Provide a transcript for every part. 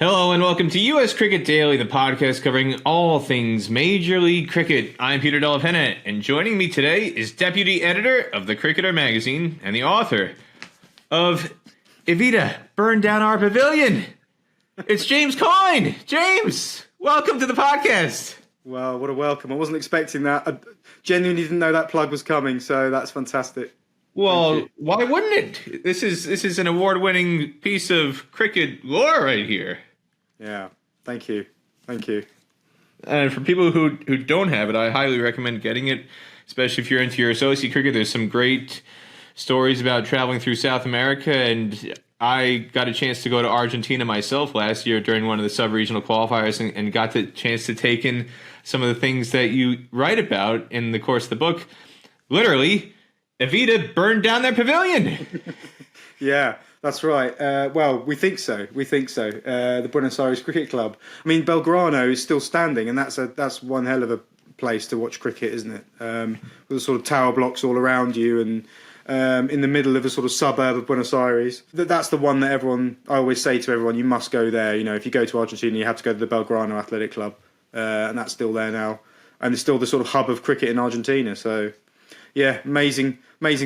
Hello and welcome to U.S. Cricket Daily, the podcast covering all things Major League Cricket. I'm Peter Della Penna, and joining me today is Deputy Editor of The Cricketer magazine and the author of Evita, Burn Down Our Pavilion. It's James Coyne. James, welcome to the podcast. Well, what a welcome. I wasn't expecting that. I genuinely didn't know that plug was coming, so that's fantastic. Well, why wouldn't it? This is an award-winning piece of cricket lore right here. Yeah, thank you. Thank you. And for people who don't have it, I highly recommend getting it, especially if you're into your associate cricket. There's some great stories about traveling through South America, and I got a chance to go to Argentina myself last year during one of the sub-regional qualifiers and got the chance to take in some of the things that you write about in the course of the book. Literally, Evita burned down their pavilion. Yeah, that's right. Well, we think so. The Buenos Aires Cricket Club. I mean, Belgrano is still standing, and that's one hell of a place to watch cricket, isn't it? With the sort of tower blocks all around you, and in the middle of a sort of suburb of Buenos Aires. That's the one that I always say to everyone, you must go there. You know, if you go to Argentina, you have to go to the Belgrano Athletic Club, and that's still there now, and it's still the sort of hub of cricket in Argentina. So, yeah, amazing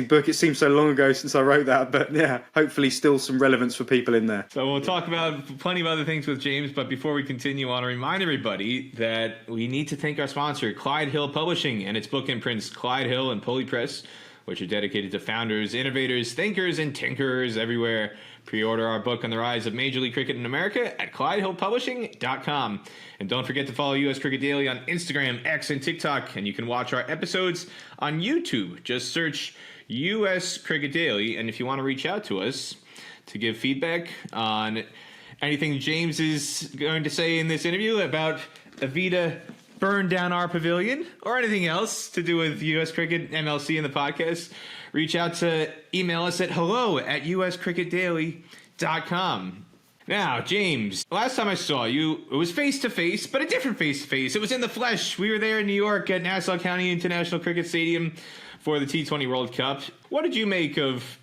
book. It seems so long ago since I wrote that, but yeah, hopefully still some relevance for people in there. So we'll talk about plenty of other things with James, but before we continue, I want to remind everybody that we need to thank our sponsor, Clyde Hill Publishing, and its book imprints, Clyde Hill and Pulley Press, which are dedicated to founders, innovators, thinkers, and tinkerers everywhere. Pre-order our book on the rise of Major League Cricket in America at ClydeHillPublishing.com. And don't forget to follow U.S. Cricket Daily on Instagram, X, and TikTok. And you can watch our episodes on YouTube. Just search U.S. Cricket Daily. And if you want to reach out to us to give feedback on anything James is going to say in this interview about Evita burn down our pavilion or anything else to do with U.S. Cricket, MLC, and the podcast, email us at hello@uscricketdaily.com. Now, James, last time I saw you, it was face-to-face, but a different face-to-face. It was in the flesh. We were there in New York at Nassau County International Cricket Stadium for the T20 World Cup. What did you make of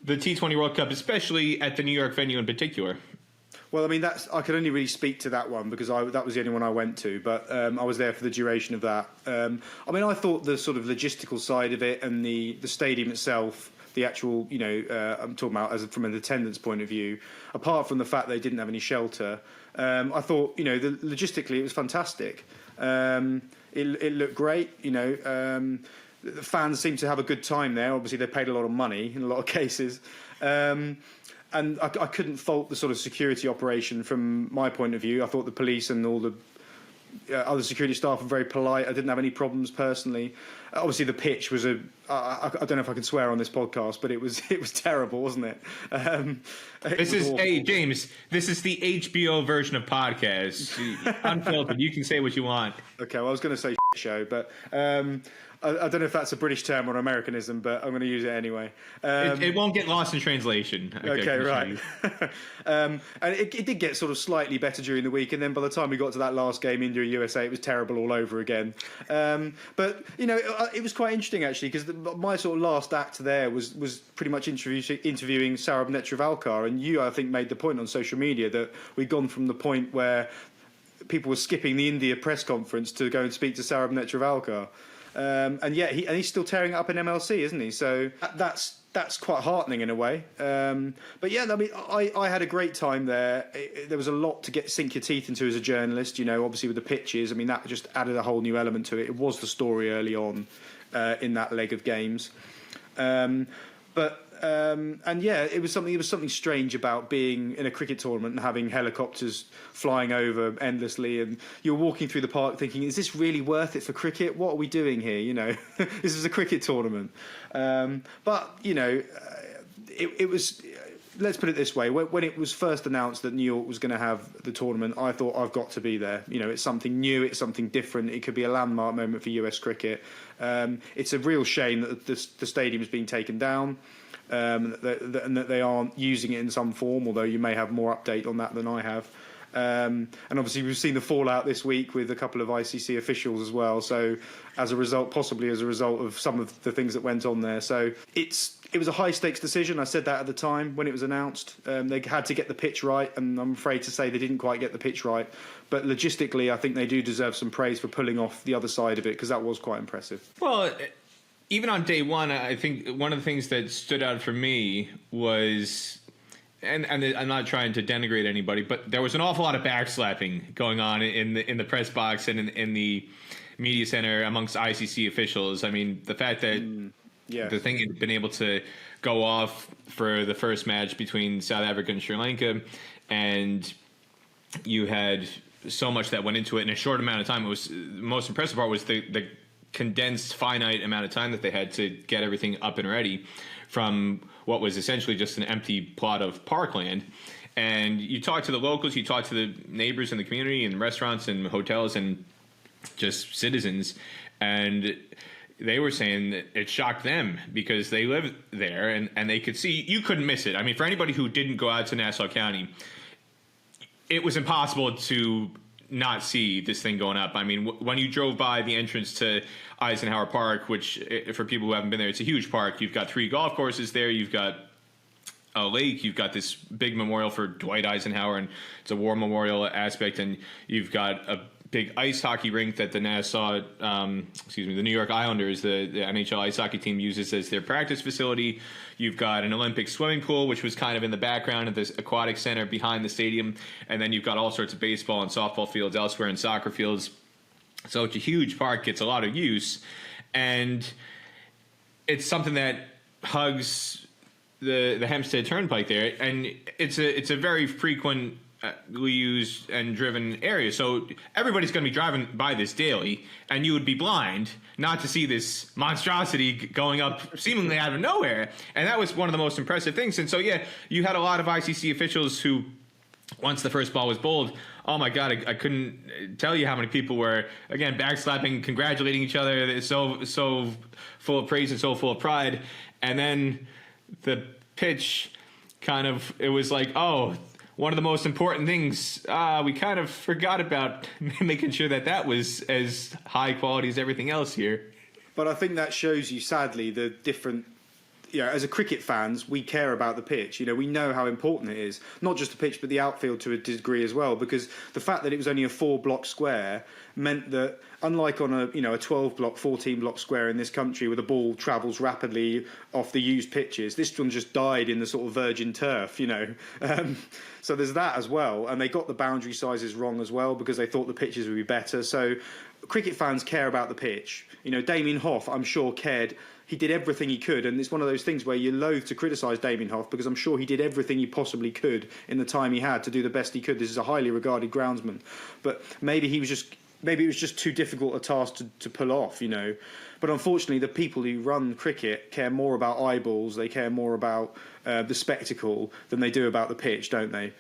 the T20 World Cup, especially at the New York venue in particular? Well, I mean, I could only really speak to that one because that was the only one I went to, but I was there for the duration of that. I mean, I thought the sort of logistical side of it and the stadium itself, the actual, I'm talking about from an attendance point of view, apart from the fact they didn't have any shelter, I thought, logistically it was fantastic. It looked great, the fans seemed to have a good time there. Obviously, they paid a lot of money in a lot of cases. And I couldn't fault the sort of security operation from my point of view. I thought the police and all the other security staff were very polite. I didn't have any problems personally. Obviously, the pitch was I don't know if I can swear on this podcast, but it was terrible, wasn't it? Hey, James, this is the HBO version of podcasts. Unfiltered. You can say what you want. Okay, well, I was going to say show, but I don't know if that's a British term or Americanism, but I'm going to use it anyway. It won't get lost in translation. Okay, right. And it did get sort of slightly better during the week, and then by the time we got to that last game, India-USA, it was terrible all over again. But, it was quite interesting, actually, because my sort of last act there was pretty much interviewing Sarab Netravalkar, and you, I think, made the point on social media that we'd gone from the point where people were skipping the India press conference to go and speak to Sarab Netravalkar. And yet he's still tearing it up in MLC, isn't he? So that's quite heartening in a way. But yeah, I mean, I had a great time there. There was a lot to sink your teeth into as a journalist. Obviously with the pitches, I mean, that just added a whole new element to it. It was the story early on in that leg of games. And yeah, it was something strange about being in a cricket tournament and having helicopters flying over endlessly, and you're walking through the park thinking, is this really worth it for cricket? What are we doing here? This is a cricket tournament. But it was. Let's put it this way: when it was first announced that New York was going to have the tournament, I thought, I've got to be there. It's something new, it's something different. It could be a landmark moment for US cricket. It's a real shame that the stadium is being taken down. And that they aren't using it in some form, although you may have more update on that than I have. And obviously we've seen the fallout this week with a couple of ICC officials as well. So possibly as a result of some of the things that went on there. So it was a high stakes decision. I said that at the time when it was announced. They had to get the pitch right, and I'm afraid to say they didn't quite get the pitch right. But logistically, I think they do deserve some praise for pulling off the other side of it, because that was quite impressive. Well, even on day one, I think one of the things that stood out for me was, and I'm not trying to denigrate anybody, but there was an awful lot of backslapping going on in the press box and in the media center amongst ICC officials. I mean, the fact that the thing had been able to go off for the first match between South Africa and Sri Lanka, and you had so much that went into it in a short amount of time. It was the most impressive part was the condensed finite amount of time that they had to get everything up and ready from what was essentially just an empty plot of parkland. And you talk to the locals, you talk to the neighbors in the community and restaurants and hotels and just citizens, and they were saying that it shocked them because they live there and they could see, you couldn't miss it. I mean, for anybody who didn't go out to Nassau County, it was impossible to not see this thing going up. I mean, when you drove by the entrance to Eisenhower Park, which for people who haven't been there, it's a huge park. You've got 3 golf courses there. You've got a lake. You've got this big memorial for Dwight Eisenhower, and it's a war memorial aspect. And you've got a big ice hockey rink that the New York Islanders, the NHL ice hockey team, uses as their practice facility. You've got an Olympic swimming pool, which was kind of in the background of this aquatic center behind the stadium. And then you've got all sorts of baseball and softball fields elsewhere and soccer fields. So it's a huge park, gets a lot of use. And it's something that hugs the Hempstead Turnpike there. And it's a very frequent used and driven area, so everybody's going to be driving by this daily, and you would be blind not to see this monstrosity going up seemingly out of nowhere. And that was one of the most impressive things. And so you had a lot of ICC officials who, once the first ball was bowled, oh my God, I couldn't tell you how many people were, again, backslapping, congratulating each other. It's so full of praise and so full of pride. And then the pitch it was like, oh, one of the most important things, we kind of forgot about making sure that was as high quality as everything else here. But I think that shows you, sadly, the different... as a cricket fans, we care about the pitch. We know how important it is. Not just the pitch, but the outfield to a degree as well. Because the fact that it was only a 4-block square meant that, unlike on a 12-block, 14-block square in this country where the ball travels rapidly off the used pitches, this one just died in the sort of virgin turf. So there's that as well. And they got the boundary sizes wrong as well because they thought the pitches would be better. So cricket fans care about the pitch. Damien Hoff, I'm sure, cared. He did everything he could, and it's one of those things where you're loath to criticise Damien Hoff because I'm sure he did everything he possibly could in the time he had to do the best he could. This is a highly regarded groundsman, but maybe it was just too difficult a task to pull off, But unfortunately, the people who run cricket care more about eyeballs, they care more about the spectacle than they do about the pitch, don't they?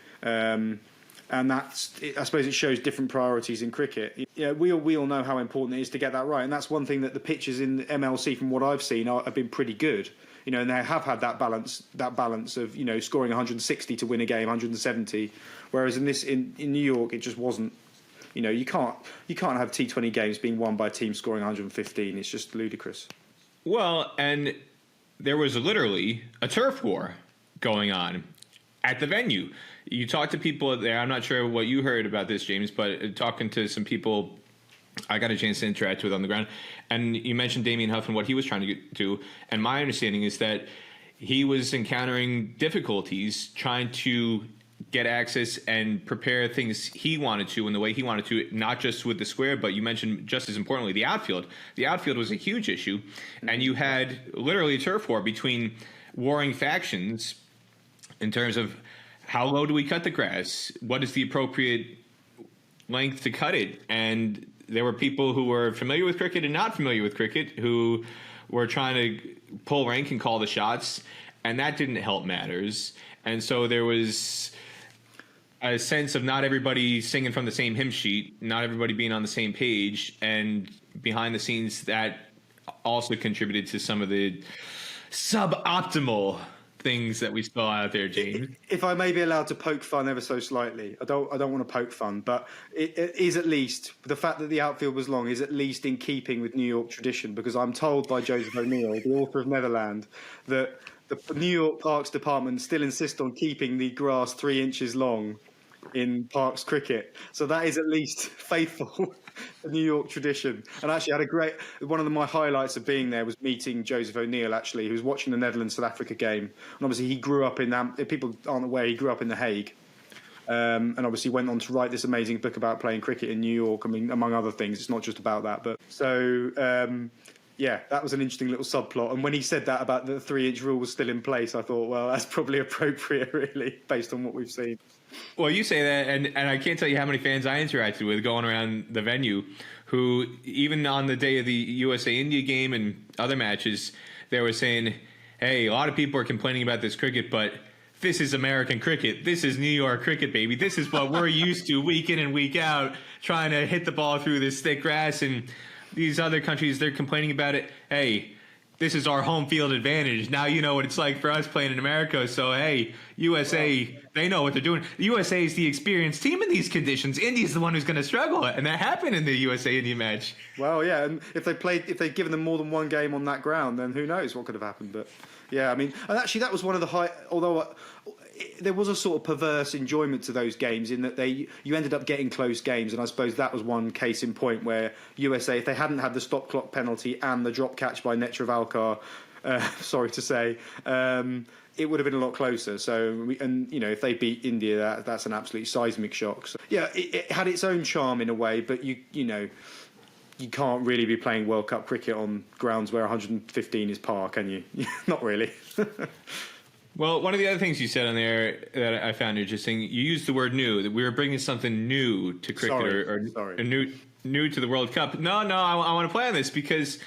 And I suppose it shows different priorities in cricket. We all know how important it is to get that right, and that's one thing that the pitches in the MLC, from what I've seen, have been pretty good. And they have had that balance of scoring 160 to win a game, 170, whereas in New York it just wasn't. You can't have T20 games being won by a team scoring 115. It's just ludicrous. Well, and there was literally a turf war going on at the venue. You talk to people there. I'm not sure what you heard about this, James, but talking to some people I got a chance to interact with on the ground, and you mentioned Damien Hoff and what he was trying to get to, and my understanding is that he was encountering difficulties trying to get access and prepare things he wanted to in the way he wanted to, not just with the square, but you mentioned just as importantly the outfield. The outfield was a huge issue, and you had literally a turf war between warring factions in terms of how low do we cut the grass? What is the appropriate length to cut it? And there were people who were familiar with cricket and not familiar with cricket who were trying to pull rank and call the shots, and that didn't help matters. And so there was a sense of not everybody singing from the same hymn sheet, not everybody being on the same page, and behind the scenes that also contributed to some of the suboptimal things that we saw out there, James. If I may be allowed to poke fun ever so slightly, I don't want to poke fun, but it is at least the fact that the outfield was long is at least in keeping with New York tradition, because I'm told by Joseph O'Neill, the author of Neverland, that the New York Parks Department still insist on keeping the grass 3 inches long in Parks cricket. So that is at least faithful to New York tradition. And actually, I had one of my highlights of being there was meeting Joseph O'Neill, actually, who was watching the Netherlands-South Africa game. And obviously, he grew up if people aren't aware, he grew up in The Hague. And obviously went on to write this amazing book about playing cricket in New York. I mean, among other things, it's not just about that. But so, yeah, that was an interesting little subplot. And when he said that about the 3-inch rule was still in place, I thought, well, that's probably appropriate, really, based on what we've seen. Well, you say that, and I can't tell you how many fans I interacted with going around the venue who, even on the day of the USA-India game and other matches, they were saying, hey, a lot of people are complaining about this cricket, but this is American cricket. This is New York cricket, baby. This is what we're used to week in and week out, trying to hit the ball through this thick grass. And these other countries, they're complaining about it. Hey, this is our home field advantage. Now you know what it's like for us playing in America. So, hey, USA, they know what they're doing. The USA is the experienced team in these conditions. India's the one who's going to struggle. And that happened in the USA-India match. Well, yeah, and if they'd given them more than one game on that ground, then who knows what could have happened. But, yeah, I mean, and actually that was one of the although there was a sort of perverse enjoyment to those games in that you ended up getting close games, and I suppose that was one case in point where USA, if they hadn't had the stop clock penalty and the drop catch by Netravalkar, sorry to say, it would have been a lot closer. So, if they beat India, that's an absolutely seismic shock. So, yeah, it had its own charm in a way, but you can't really be playing World Cup cricket on grounds where 115 is par, can you? Not really. Well, one of the other things you said on there that I found interesting, you used the word new, that we were bringing something new to cricket or new to the World Cup. No, I want to play on this because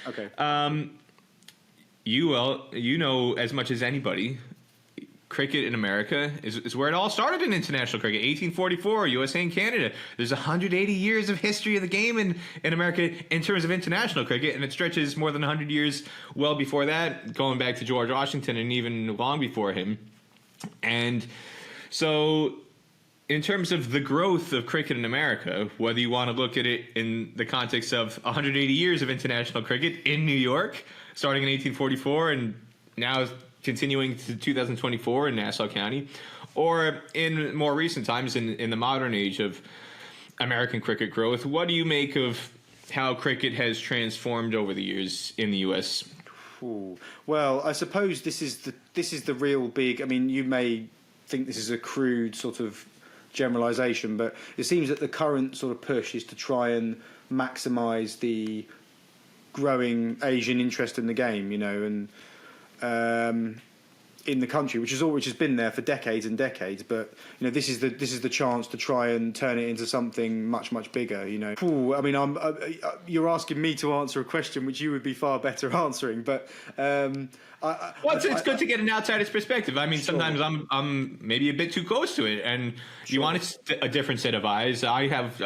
you know as much as anybody, cricket in America is where it all started in international cricket. 1844, USA and Canada. There's 180 years of history of the game in America in terms of international cricket, and it stretches more than 100 years well before that, going back to George Washington and even long before him. And so in terms of the growth of cricket in America, whether you want to look at it in the context of 180 years of international cricket in New York, starting in 1844 and now continuing to 2024 in Nassau County, or in more recent times in the modern age of American cricket growth, what do you make of how cricket has transformed over the years in the U.S.? Ooh. Well, I suppose this is the real big. I mean, you may think this is a crude sort of generalisation, but it seems that the current sort of push is to try and maximise the growing Asian interest in the game, and in the country, which has been there for decades and decades, but this is the chance to try and turn it into something much bigger. Ooh, I mean, you're asking me to answer a question which you would be far better answering, but it's good to get an outsider's perspective. I mean, sure. Sometimes I'm maybe a bit too close to it, and sure. You want a different set of eyes. I have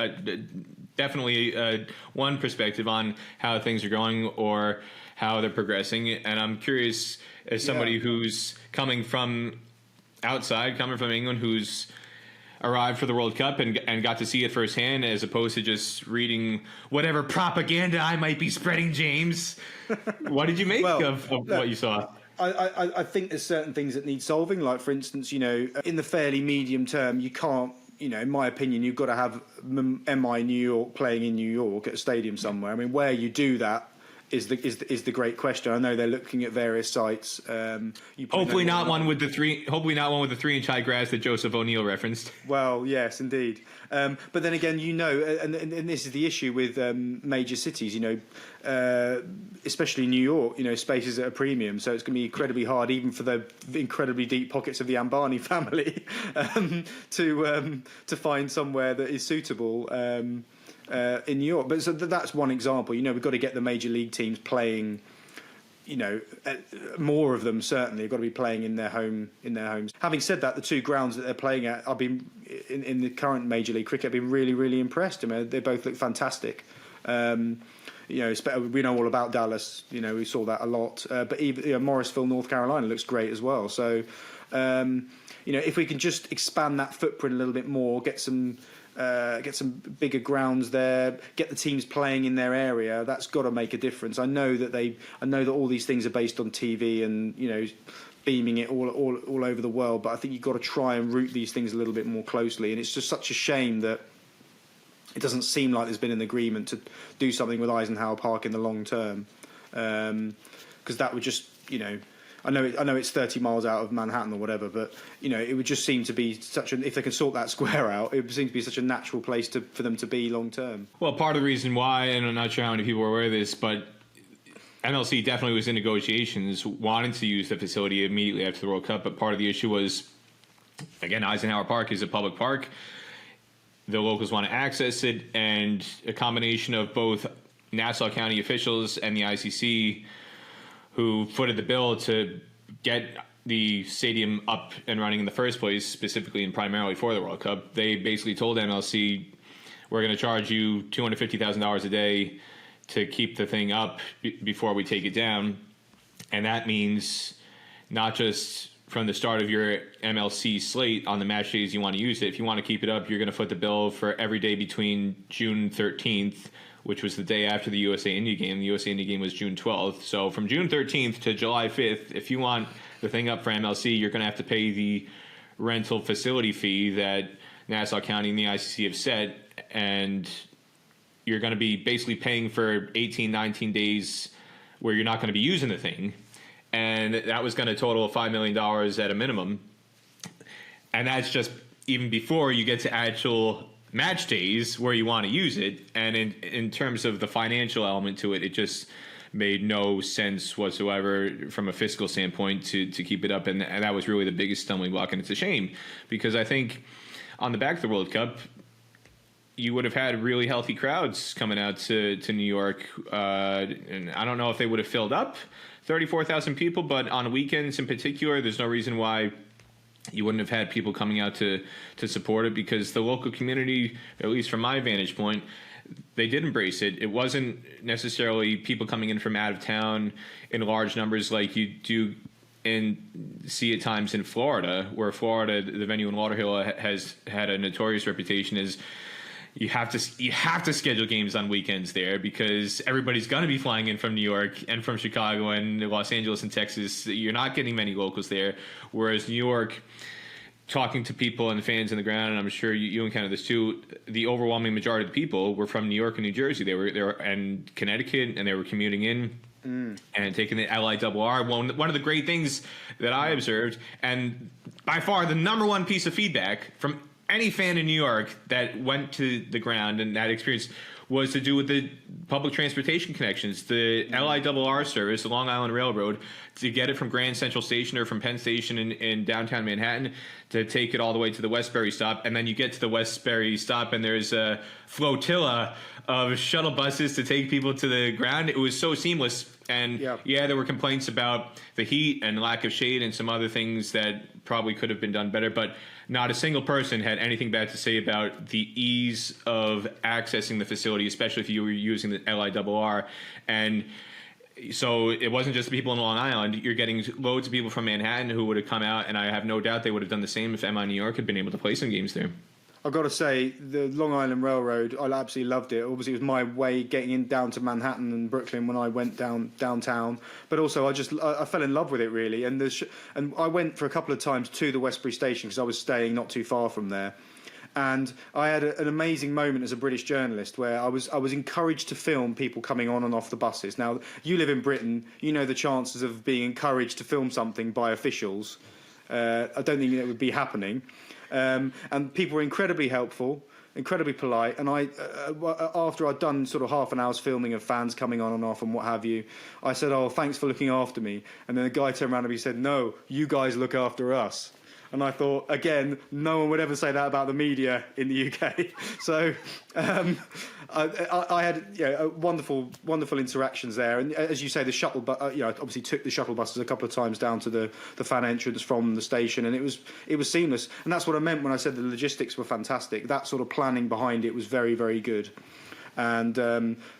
definitely one perspective on how things are going or how they're progressing, and I'm curious as somebody who's coming from England, who's arrived for the World Cup and got to see it firsthand, as opposed to just reading whatever propaganda I might be spreading, James. What did you make of what you saw? I think there's certain things that need solving, like, for instance, in the fairly medium term, you can't, in my opinion, you've got to have MI New York playing in New York at a stadium somewhere. I mean, where you do that is the great question. I know they're looking at various sites. Hopefully not one with the 3-inch high grass that Joseph O'Neill referenced. Well, yes, indeed. But then again, and this is the issue with major cities. Especially New York. Space is at a premium, so it's going to be incredibly hard, even for the incredibly deep pockets of the Ambani family, to find somewhere that is suitable. In New York, but so that's one example. We've got to get the major league teams playing. More of them certainly have got to be playing in their homes. Having said that, the two grounds that they're playing at, I've been in the current Major League Cricket, I've been really, really impressed. I mean, they both look fantastic. we know all about Dallas. We saw that a lot. But even Morrisville, North Carolina, looks great as well. So, if we can just expand that footprint a little bit more, get some bigger grounds there, get the teams playing in their area, that's got to make a difference. I know that all these things are based on TV and beaming it all over the world, but I think you've got to try and root these things a little bit more closely. And it's just such a shame that it doesn't seem like there's been an agreement to do something with Eisenhower Park in the long term, because that would just, I know it's 30 miles out of Manhattan or whatever, but it would just seem to be if they can sort that square out, it would seem to be such a natural place for them to be long term. Well, part of the reason why, and I'm not sure how many people are aware of this, but MLC definitely was in negotiations wanting to use the facility immediately after the World Cup, but part of the issue was, again, Eisenhower Park is a public park. The locals want to access it, and a combination of both Nassau County officials and the ICC, who footed the bill to get the stadium up and running in the first place, specifically and primarily for the World Cup. They basically told MLC, we're going to charge you $250,000 a day to keep the thing up before we take it down. And that means not just from the start of your MLC slate on the match days you want to use it. If you want to keep it up, you're going to foot the bill for every day between June 13th, which was the day after the USA-India game. The USA-India game was June 12th. So from June 13th to July 5th, if you want the thing up for MLC, you're going to have to pay the rental facility fee that Nassau County and the ICC have set, and you're going to be basically paying for 18, 19 days where you're not going to be using the thing. And that was going to total $5 million at a minimum. And that's just even before you get to actual match days where you want to use it. And in terms of the financial element to it, it just made no sense whatsoever from a fiscal standpoint to keep it up. And that was really the biggest stumbling block. And it's a shame, because I think on the back of the World Cup, you would have had really healthy crowds coming out to New York. And I don't know if they would have filled up 34,000 people, but on weekends in particular, there's no reason why you wouldn't have had people coming out to support it, because the local community, at least from my vantage point, they did embrace it. It wasn't necessarily people coming in from out of town in large numbers like you do see at times in Florida, where Florida, the venue in Lauderhill, has had a notorious reputation as you have to schedule games on weekends there, because everybody's going to be flying in from New York and from Chicago and Los Angeles and Texas. You're not getting many locals there, whereas New York, talking to people and fans on the ground, and I'm sure you encounter this too, the overwhelming majority of the people were from New York and New Jersey. They were and Connecticut, and they were commuting in and taking the LIRR. One of the great things that I observed, and by far the number one piece of feedback from any fan in New York that went to the ground and that experience, was to do with the public transportation connections. The LIRR service, the Long Island Railroad, to get it from Grand Central Station or from Penn Station in downtown Manhattan, to take it all the way to the Westbury stop. And then you get to the Westbury stop and there's a flotilla of shuttle buses to take people to the ground. It was so seamless. And yeah, there were complaints about the heat and lack of shade and some other things that probably could have been done better, but not a single person had anything bad to say about the ease of accessing the facility, especially if you were using the LIRR. And so it wasn't just the people in Long Island. You're getting loads of people from Manhattan who would have come out, and I have no doubt they would have done the same if MI New York had been able to play some games there. I've got to say, the Long Island Railroad, I absolutely loved it. Obviously, it was my way getting in down to Manhattan and Brooklyn when I went downtown. But also, I fell in love with it, really. And I went for a couple of times to the Westbury Station because I was staying not too far from there. And I had an amazing moment as a British journalist where I was encouraged to film people coming on and off the buses. Now, you live in Britain, you know the chances of being encouraged to film something by officials. I don't think that would be happening. And people were incredibly helpful, incredibly polite. And after I'd done sort of half an hour's filming of fans coming on and off and what have you, I said, "Oh, thanks for looking after me." And then the guy turned around and he said, "No, you guys look after us." And I thought, again, no one would ever say that about the media in the UK. So I had wonderful interactions there. And as you say, the shuttle, obviously took the shuttle buses a couple of times down to the fan entrance from the station, and it was seamless. And that's what I meant when I said the logistics were fantastic. That sort of planning behind it was very, very good. And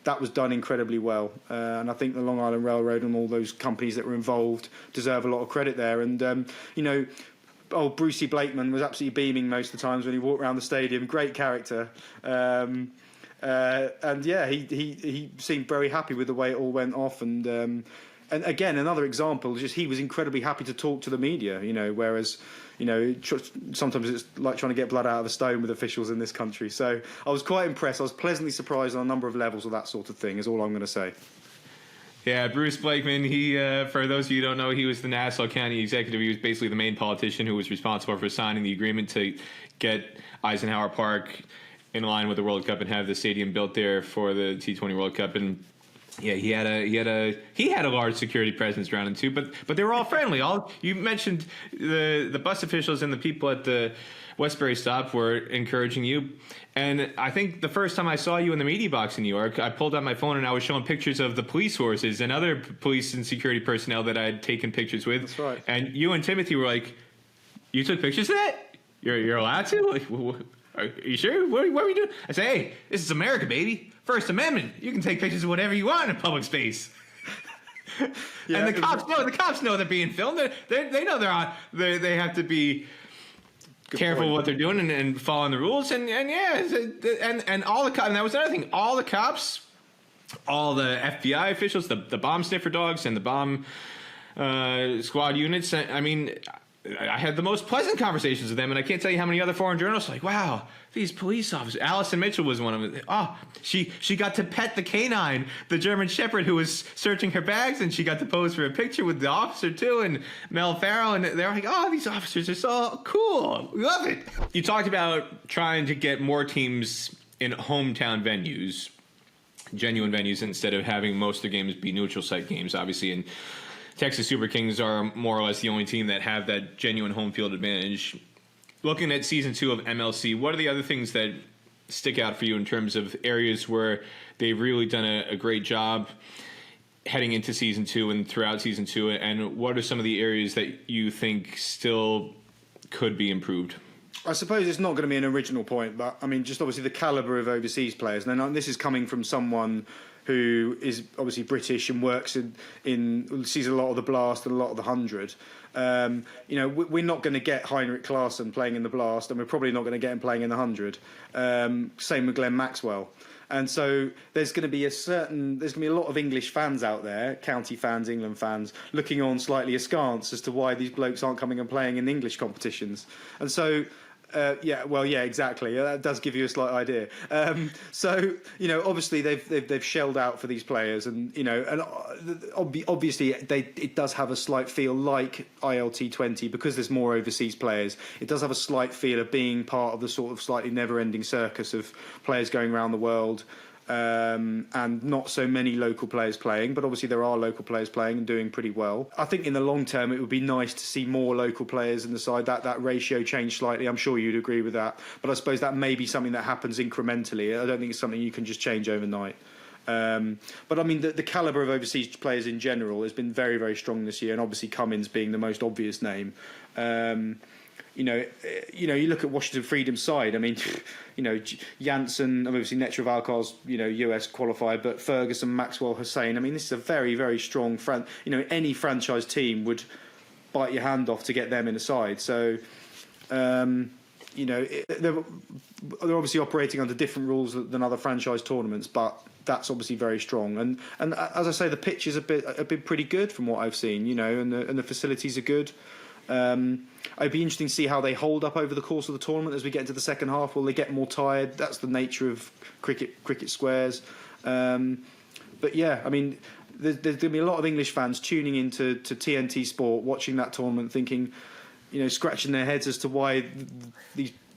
that was done incredibly well. And I think the Long Island Railroad and all those companies that were involved deserve a lot of credit there. And, Brucey Blakeman was absolutely beaming most of the times when he walked around the stadium. Great character. And he seemed very happy with the way it all went off. And again, another example, just he was incredibly happy to talk to the media, whereas, sometimes it's like trying to get blood out of a stone with officials in this country. So I was quite impressed. I was pleasantly surprised on a number of levels of that sort of thing, is all I'm going to say. Yeah, Bruce Blakeman, he, for those of you who don't know, he was the Nassau County executive. He was basically the main politician who was responsible for signing the agreement to get Eisenhower Park in line with the World Cup and have the stadium built there for the T20 World Cup. And yeah, he had a large security presence around him too, but they were all friendly. You mentioned the bus officials and the people at the Westbury stop were encouraging you. And I think the first time I saw you in the media box in New York, I pulled out my phone and I was showing pictures of the police horses and other police and security personnel that I had taken pictures with. That's right. And you and Timothy were like, "You took pictures of that? You're allowed to? Like, are you sure? What are we doing?" I say, "Hey, this is America, baby. First Amendment. You can take pictures of whatever you want in public space." Yeah, and the cops know they're being filmed. They know they have to be careful with what they're doing and following the rules. And all the cops. And that was another thing. All the cops, all the FBI officials, the bomb sniffer dogs, and the bomb squad units. I mean, I had the most pleasant conversations with them, and I can't tell you how many other foreign journalists were like, "Wow, these police officers." Alison Mitchell was one of them. Oh, she got to pet the canine, the German Shepherd who was searching her bags, and she got to pose for a picture with the officer too, and Mel Farrell, and they're like, "Oh, these officers are so cool. We love it." You talked about trying to get more teams in hometown venues, genuine venues, instead of having most of the games be neutral site games, obviously, and Texas Super Kings are more or less the only team that have that genuine home field advantage. Looking at Season 2 of MLC, what are the other things that stick out for you in terms of areas where they've really done a great job heading into Season 2 and throughout Season 2? And what are some of the areas that you think still could be improved? I suppose it's not going to be an original point, but I mean, just obviously the calibre of overseas players. And this is coming from someone who is obviously British and works sees a lot of the Blast and a lot of the 100. We're not going to get Heinrich Klaassen playing in the Blast, and we're probably not going to get him playing in the 100. Same with Glenn Maxwell. And so there's going to be a lot of English fans out there, county fans, England fans, looking on slightly askance as to why these blokes aren't coming and playing in English competitions. And so exactly. That does give you a slight idea. Obviously they've shelled out for these players, and obviously it does have a slight feel like ILT20 because there's more overseas players. It does have a slight feel of being part of the sort of slightly never-ending circus of players going around the world. And not so many local players playing, but obviously there are local players playing and doing pretty well. I think in the long term it would be nice to see more local players in the side, that ratio change slightly. I'm sure you'd agree with that, but I suppose that may be something that happens incrementally. I don't think it's something you can just change overnight. But I mean, the calibre of overseas players in general has been very, very strong this year, and obviously Cummins being the most obvious name. You look at Washington Freedom's side. I mean, Janssen, obviously Netravalkar's, US qualifier, but Ferguson, Maxwell, Hussein. I mean, this is a very, very strong any franchise team would bite your hand off to get them in the side. So, they're obviously operating under different rules than other franchise tournaments, but that's obviously very strong. And as I say, the pitches have been pretty good from what I've seen. And the facilities are good. It'd be interesting to see how they hold up over the course of the tournament as we get into the second half. Will they get more tired? That's the nature of cricket squares. But yeah, I mean, there's going to be a lot of English fans tuning into TNT Sport, watching that tournament, thinking, scratching their heads as to why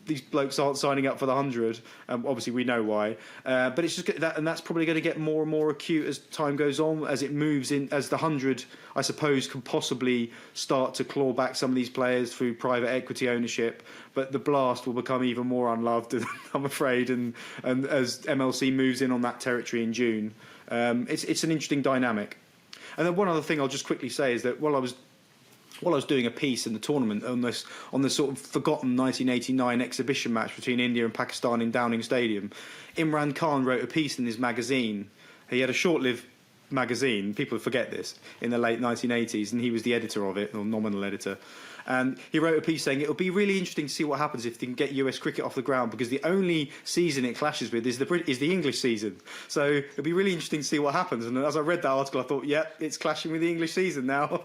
these blokes aren't signing up for the 100. Obviously, we know why. But it's just that, and that's probably going to get more and more acute as time goes on, as it moves in, as the 100, I suppose, can possibly start to claw back some of these players through private equity ownership. But the Blast will become even more unloved, I'm afraid. And as MLC moves in on that territory in June, it's an interesting dynamic. And then one other thing I'll just quickly say is that while I was while I was doing a piece in the tournament on this sort of forgotten 1989 exhibition match between India and Pakistan in Downing Stadium, Imran Khan wrote a piece in his magazine. He had a short-lived magazine, people forget this, in the late 1980s, and he was the editor of it, or nominal editor. And he wrote a piece saying it'll be really interesting to see what happens if they can get US cricket off the ground, because the only season it clashes with is the English season. So it'll be really interesting to see what happens. And as I read that article, I thought, yep, it's clashing with the English season now,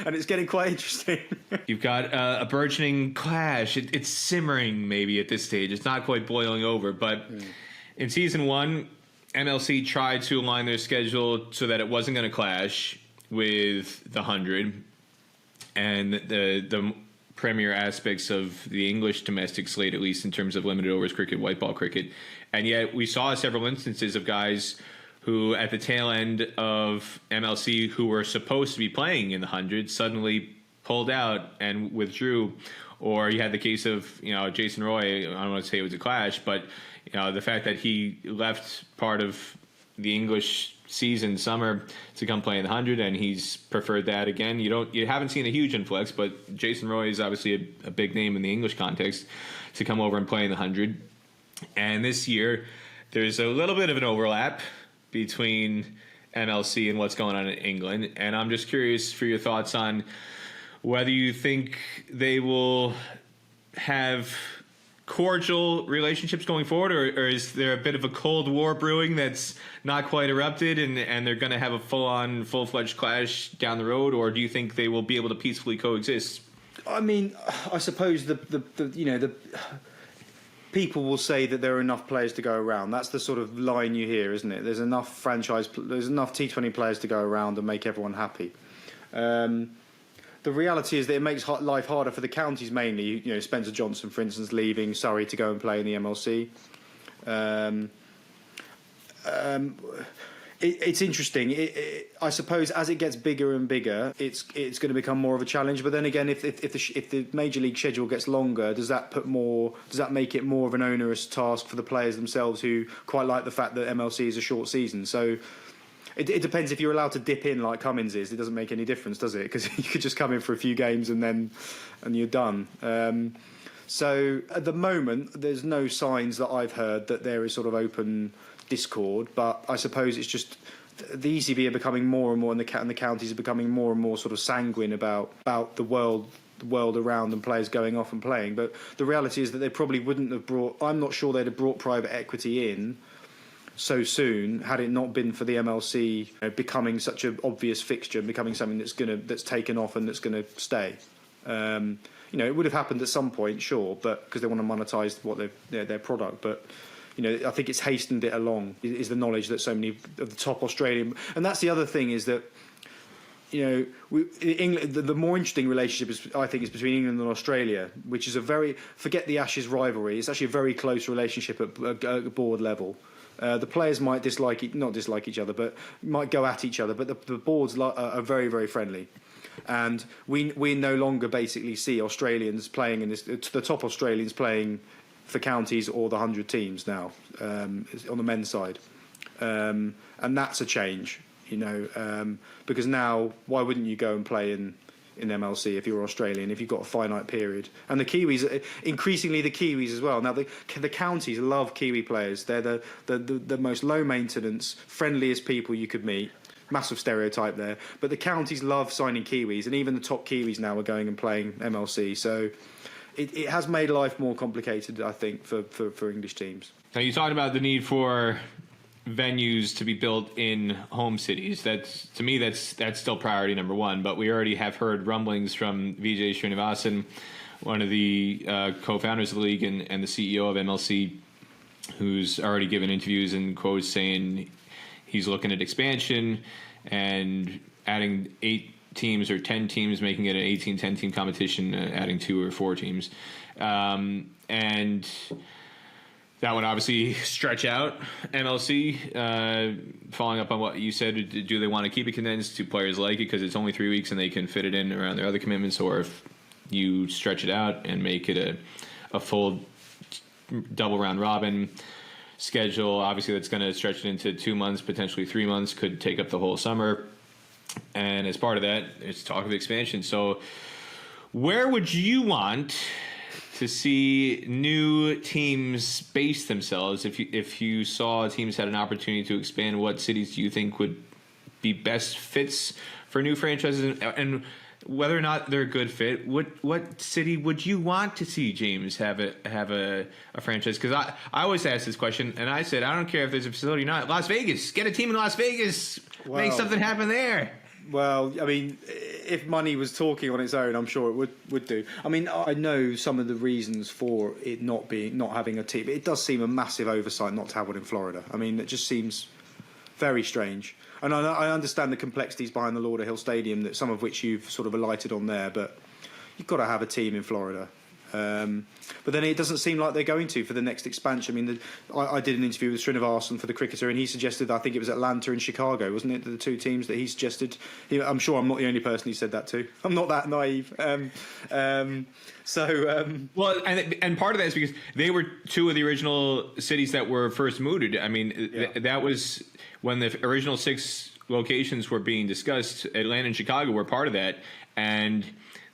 and it's getting quite interesting. You've got a burgeoning clash. It's simmering maybe at this stage. It's not quite boiling over, but in season 1, MLC tried to align their schedule so that it wasn't going to clash with the 100 and the premier aspects of the English domestic slate, at least in terms of limited overs cricket, white ball cricket. And yet we saw several instances of guys who at the tail end of MLC who were supposed to be playing in the 100 suddenly pulled out and withdrew. Or you had the case of, Jason Roy. I don't want to say it was a clash, but the fact that he left part of the English season summer to come play in the 100, and he's preferred that again. You haven't seen a huge influx, but Jason Roy is obviously a big name in the English context to come over and play in the 100. And this year, there's a little bit of an overlap between MLC and what's going on in England. And I'm just curious for your thoughts on whether you think they will have cordial relationships going forward, or is there a bit of a Cold War brewing that's not quite erupted and they're going to have a full-fledged clash down the road, or do you think they will be able to peacefully coexist? I mean, I suppose the people will say that there are enough players to go around. That's the sort of line you hear, isn't it? There's enough T20 players to go around and make everyone happy. The reality is that it makes life harder for the counties mainly. Spencer Johnson, for instance, leaving Surrey to go and play in the MLC. It's interesting. I suppose as it gets bigger and bigger, it's going to become more of a challenge. But then again, if the major league schedule gets longer, does that make it more of an onerous task for the players themselves, who quite like the fact that MLC is a short season? So it depends if you're allowed to dip in like Cummins is. It doesn't make any difference, does it? Because you could just come in for a few games and you're done. So at the moment, there's no signs that I've heard that there is sort of open discord. But I suppose it's just the ECB are becoming more and more, and the counties are becoming more and more sort of sanguine about the world around and players going off and playing. But the reality is that they probably wouldn't have brought. I'm not sure they'd have brought private equity in so soon had it not been for the MLC becoming such an obvious fixture and becoming something that's taken off and that's going to stay. It would have happened at some point, sure, but because they want to monetize their product. But I think it's hastened it along. Is the knowledge that so many of the top Australian, and that's the other thing is that England, the more interesting relationship I think is between England and Australia, which is forget the Ashes rivalry. It's actually a very close relationship at board level. The players might not dislike each other, but might go at each other. But the boards are very, very friendly, and we no longer basically see Australians playing the top Australians playing for counties or the 100 teams now on the men's side, and that's a change, because now why wouldn't you go and play in MLC if you're Australian, if you've got a finite period? And the Kiwis, increasingly the Kiwis as well. Now the counties love Kiwi players. They're the most low maintenance, friendliest people you could meet. Massive stereotype there, but the counties love signing Kiwis, and even the top Kiwis now are going and playing MLC. So it has made life more complicated, I think, for English teams. Now you talked about the need for venues to be built in home cities. That's still priority number one, but we already have heard rumblings from Vijay Srinivasan, one of the co-founders of the league and the CEO of MLC, who's already given interviews and quotes saying he's looking at expansion and adding 8 teams or 10 teams, making it an 18-10 team competition, adding 2 or 4 teams, and that would obviously stretch out MLC. Following up on what you said, do they want to keep it condensed? Do players like it because it's only 3 weeks and they can fit it in around their other commitments? Or if you stretch it out and make it a full double round robin schedule, obviously that's going to stretch it into 2 months, potentially 3 months, could take up the whole summer. And as part of that, it's talk of expansion. So where would you want to see new teams base themselves if you saw teams had an opportunity to expand? What cities do you think would be best fits for new franchises, and whether or not they're a good fit? What city would you want to see James have a franchise? Because I always ask this question, and I said I don't care if there's a facility or not. Las Vegas, get a team in Las Vegas, make something happen there. Well, I mean, if money was talking on its own, I'm sure it would do. I mean, I know some of the reasons for it not having a team. It does seem a massive oversight not to have one in Florida. I mean, it just seems very strange. And I understand the complexities behind the Lauderhill Stadium, that some of which you've sort of alighted on there, but you've got to have a team in Florida. But then it doesn't seem like they're going to for the next expansion. I mean, I did an interview with Srinivasan for the Cricketer, and he suggested, I think it was Atlanta and Chicago, wasn't it, the two teams that he suggested? I'm sure I'm not the only person he said that to. I'm not that naive. Well, and part of that is because they were two of the original cities that were first mooted. I mean, that was when the original 6 locations were being discussed. Atlanta and Chicago were part of that, and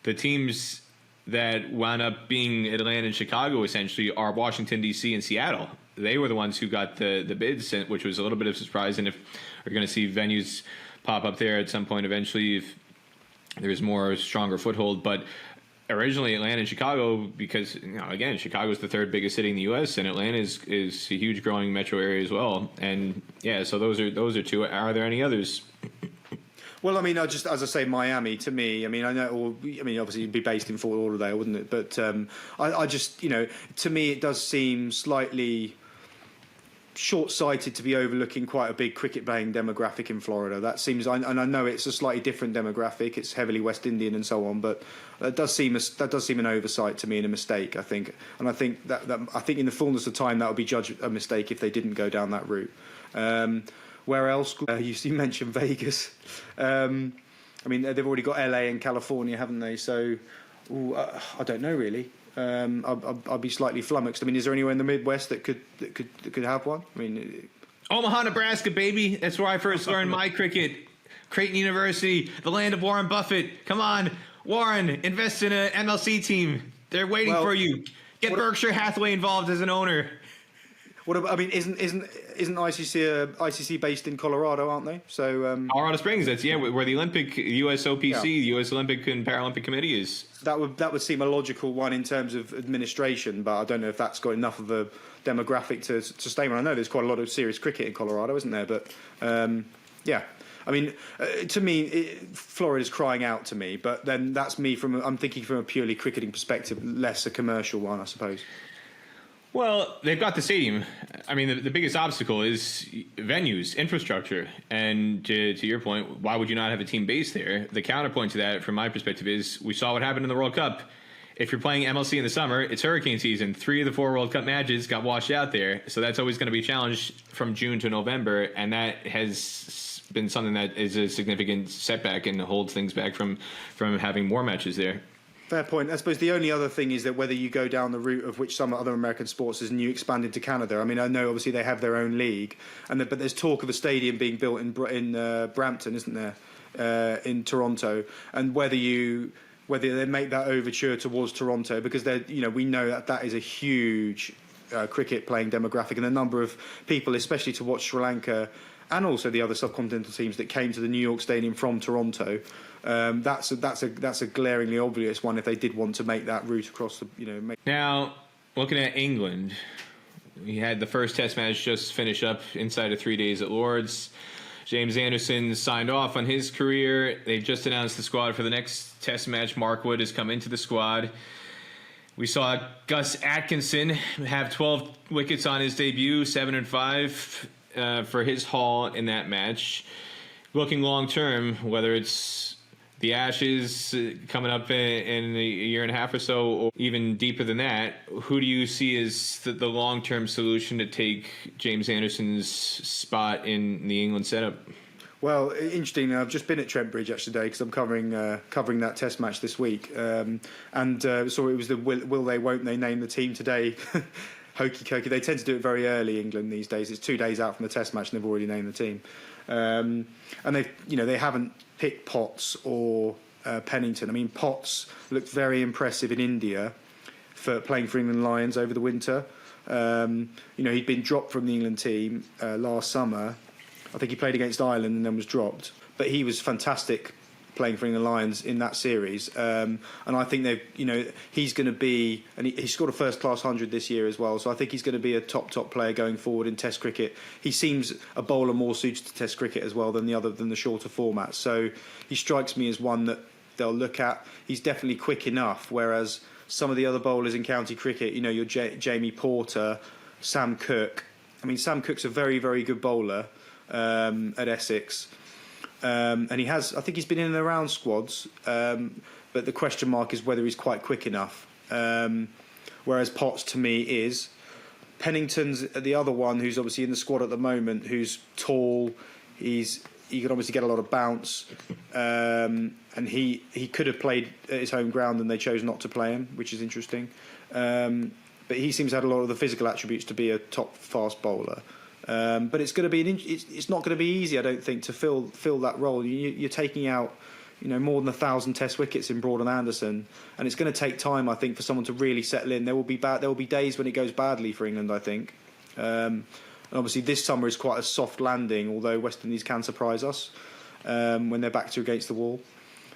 the teams that wound up being Atlanta and Chicago essentially are Washington, D.C. and Seattle. They were the ones who got the bids, which was a little bit of a surprise. And if we're going to see venues pop up there at some point eventually, if there's more stronger foothold. But originally Atlanta and Chicago, because, again, Chicago is the 3rd biggest city in the U.S. and Atlanta is a huge growing metro area as well. And, so those are two. Are there any others? Well, I mean, as I say, Miami, to me, I mean, obviously it'd be based in Fort Lauderdale, wouldn't it? But I just, to me, it does seem slightly short-sighted to be overlooking quite a big cricket-playing demographic in Florida. That seems, and I know it's a slightly different demographic. It's heavily West Indian and so on, but that does seem an oversight to me and a mistake, I think. And I think that I think in the fullness of time that would be judged a mistake if they didn't go down that route. Where else? You mentioned Vegas. I mean, they've already got LA and California, haven't they? So, I don't know really. I'll be slightly flummoxed. I mean, is there anywhere in the Midwest that could have one? I mean, Omaha, Nebraska, baby. That's where I first learned my cricket. Creighton University, the land of Warren Buffett. Come on, Warren, invest in an MLC team. They're waiting for you. Get Berkshire Hathaway involved as an owner. What about, I mean, isn't ICC based in Colorado, aren't they? So Colorado Springs. That's where the Olympic US OPC, the US Olympic and Paralympic Committee is. That would seem a logical one in terms of administration, but I don't know if that's got enough of a demographic to sustain one. I know there's quite a lot of serious cricket in Colorado, isn't there? But I mean, to me, Florida's crying out to me. But then that's me I'm thinking from a purely cricketing perspective, less a commercial one, I suppose. Well, they've got the stadium. I mean, the biggest obstacle is venues, infrastructure. And to your point, why would you not have a team based there? The counterpoint to that, from my perspective, is we saw what happened in the World Cup. If you're playing MLC in the summer, it's hurricane season. 3 of the 4 World Cup matches got washed out there. So that's always going to be a challenge from June to November. And that has been something that is a significant setback and holds things back from having more matches there. Fair point. I suppose the only other thing is that whether you go down the route of which some other American sports is and you expand into Canada. I mean, I know obviously they have their own league, but there's talk of a stadium being built in Brampton, isn't there, in Toronto, and whether they make that overture towards Toronto, because we know that is a huge cricket playing demographic, and the number of people, especially to watch Sri Lanka and also the other subcontinental teams that came to the New York Stadium from Toronto. That's a glaringly obvious one if they did want to make that route across the Now, looking at England, we had the first Test match just finish up inside of 3 days at Lord's. James Anderson signed off on his career. They just announced the squad for the next Test match. Mark Wood has come into the squad. We saw Gus Atkinson have 12 wickets on his debut, 7 and 5 for his haul in that match. Looking long term, whether it's the Ashes coming up in a year and a half or so, or even deeper than that, who do you see as the long-term solution to take James Anderson's spot in the England setup? Well, interesting. I've just been at Trent Bridge actually today because I'm covering that Test match this week, so it was the will they, won't they name the team today. hokey cokey. They tend to do it very early, England, these days. It's 2 days out from the Test match and they've already named the team. And they haven't picked Potts or Pennington. I mean, Potts looked very impressive in India for playing for England Lions over the winter. He'd been dropped from the England team last summer. I think he played against Ireland and then was dropped. But he was fantastic playing for England Lions in that series. And I think he's going to be, and he scored a first-class 100 this year as well, so I think he's going to be a top player going forward in Test cricket. He seems a bowler more suited to Test cricket as well than the shorter formats. So he strikes me as one that they'll look at. He's definitely quick enough, whereas some of the other bowlers in county cricket, your Jamie Porter, Sam Cooke. I mean, Sam Cooke's a very, very good bowler at Essex. And I think he's been in and around squads, but the question mark is whether he's quite quick enough. Whereas Potts, to me, is. Pennington's the other one who's obviously in the squad at the moment, who's tall. He could obviously get a lot of bounce, and he could have played at his home ground and they chose not to play him, which is interesting. But he seems to have a lot of the physical attributes to be a top fast bowler. But it's going to be it's not going to be easy, I don't think, to fill that role. You're taking out, more than 1,000 Test wickets in Broad and Anderson, and it's going to take time, I think, for someone to really settle in. There will be days when it goes badly for England, I think. And obviously, this summer is quite a soft landing, although West Indies can surprise us when they're back to against the wall.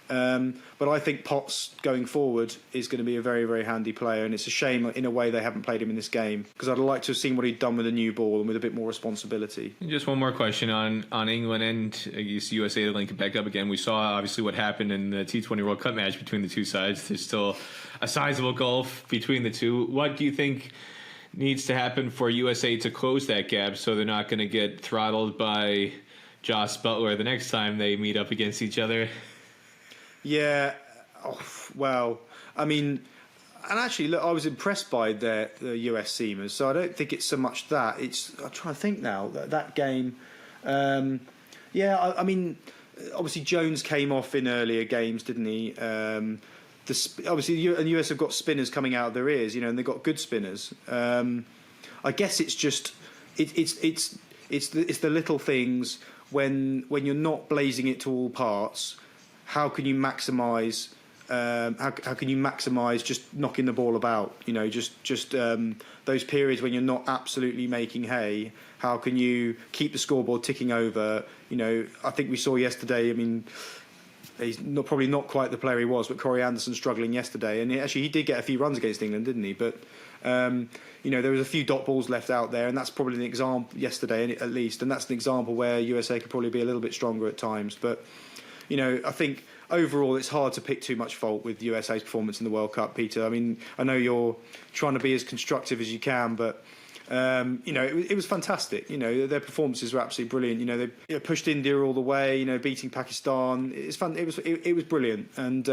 But I think Potts going forward is going to be a very, very handy player, and it's a shame in a way they haven't played him in this game, because I'd like to have seen what he'd done with a new ball and with a bit more responsibility. Just one more question on England and USA to link it back up again. We saw obviously what happened in the T20 World Cup match between the two sides. There's still a sizable gulf between the two. What do you think needs to happen for USA to close that gap so they're not going to get throttled by Joss Butler the next time they meet up against each other? Yeah, well, I mean, and actually, look, I was impressed by the US seamers, so I don't think it's so much that. I'm trying to think now, that game. I mean, obviously Jones came off in earlier games, didn't he? Obviously, the US have got spinners coming out of their ears, and they've got good spinners. I guess it's just it's the little things when you're not blazing it to all parts. How can you maximise? How can you maximise just knocking the ball about? Just those periods when you're not absolutely making hay. How can you keep the scoreboard ticking over? I think we saw yesterday. I mean, he's probably not quite the player he was, but Corey Anderson struggling yesterday, and he did get a few runs against England, didn't he? But there was a few dot balls left out there, and that's probably an example yesterday, at least, and that's an example where USA could probably be a little bit stronger at times, but. I think overall it's hard to pick too much fault with USA's performance in the World Cup, Peter. I mean, I know you're trying to be as constructive as you can, but it was fantastic. Their performances were absolutely brilliant. They pushed India all the way. Beating Pakistan. It's fun. It was brilliant, and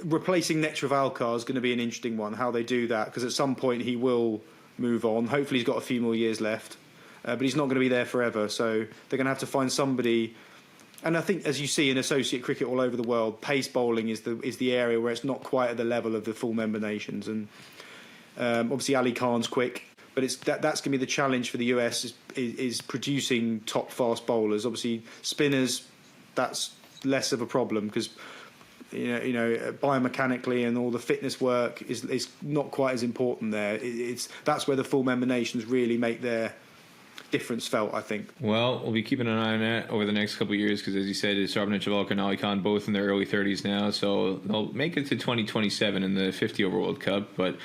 replacing Netravalkar is going to be an interesting one. How they do that, because at some point he will move on. Hopefully, he's got a few more years left. But he's not going to be there forever, so they're going to have to find somebody. And I think, as you see in associate cricket all over the world, pace bowling is the area where it's not quite at the level of the full member nations. And obviously Ali Khan's quick, but that's going to be the challenge for the US is producing top fast bowlers. Obviously spinners, that's less of a problem because biomechanically and all the fitness work is not quite as important there. That's where the full member nations really make their difference felt, I think. Well, we'll be keeping an eye on that over the next couple of years because, as you said, it's Sarvan Netravalkar and Ali Khan both in their early 30s now, so they'll make it to 2027 in the 50 over World Cup, but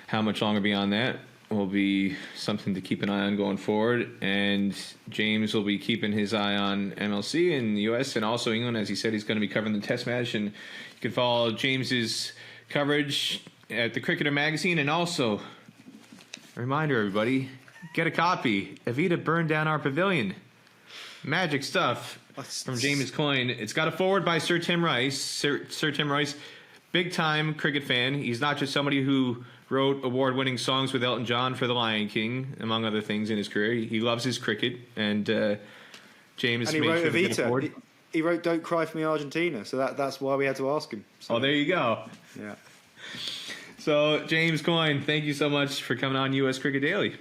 how much longer beyond that will be something to keep an eye on going forward. And James will be keeping his eye on MLC in the US and also England. As he said, he's going to be covering the Test match, and you can follow James's coverage at the Cricketer magazine. And also, a reminder, everybody, get a copy. Evita burned down our pavilion. Magic stuff from James Coyne. It's got a forward by Sir Tim Rice. Sir Tim Rice, big-time cricket fan. He's not just somebody who wrote award-winning songs with Elton John for The Lion King, among other things in his career. He loves his cricket, and James and he made wrote sure Evita. He wrote "Don't Cry for Me, Argentina," so that's why we had to ask him. So. Oh, there you go. Yeah. So, James Coyne, thank you so much for coming on US Cricket Daily.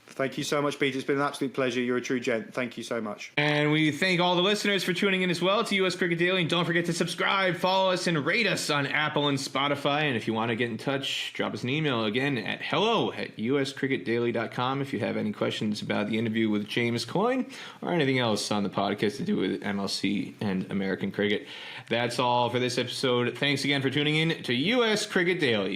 Thank you so much, Peter. It's been an absolute pleasure. You're a true gent. Thank you so much. And we thank all the listeners for tuning in as well to US Cricket Daily. And don't forget to subscribe, follow us, and rate us on Apple and Spotify. And if you want to get in touch, drop us an email again at hello@uscricketdaily.com if you have any questions about the interview with James Coyne or anything else on the podcast to do with MLC and American cricket. That's all for this episode. Thanks again for tuning in to US Cricket Daily.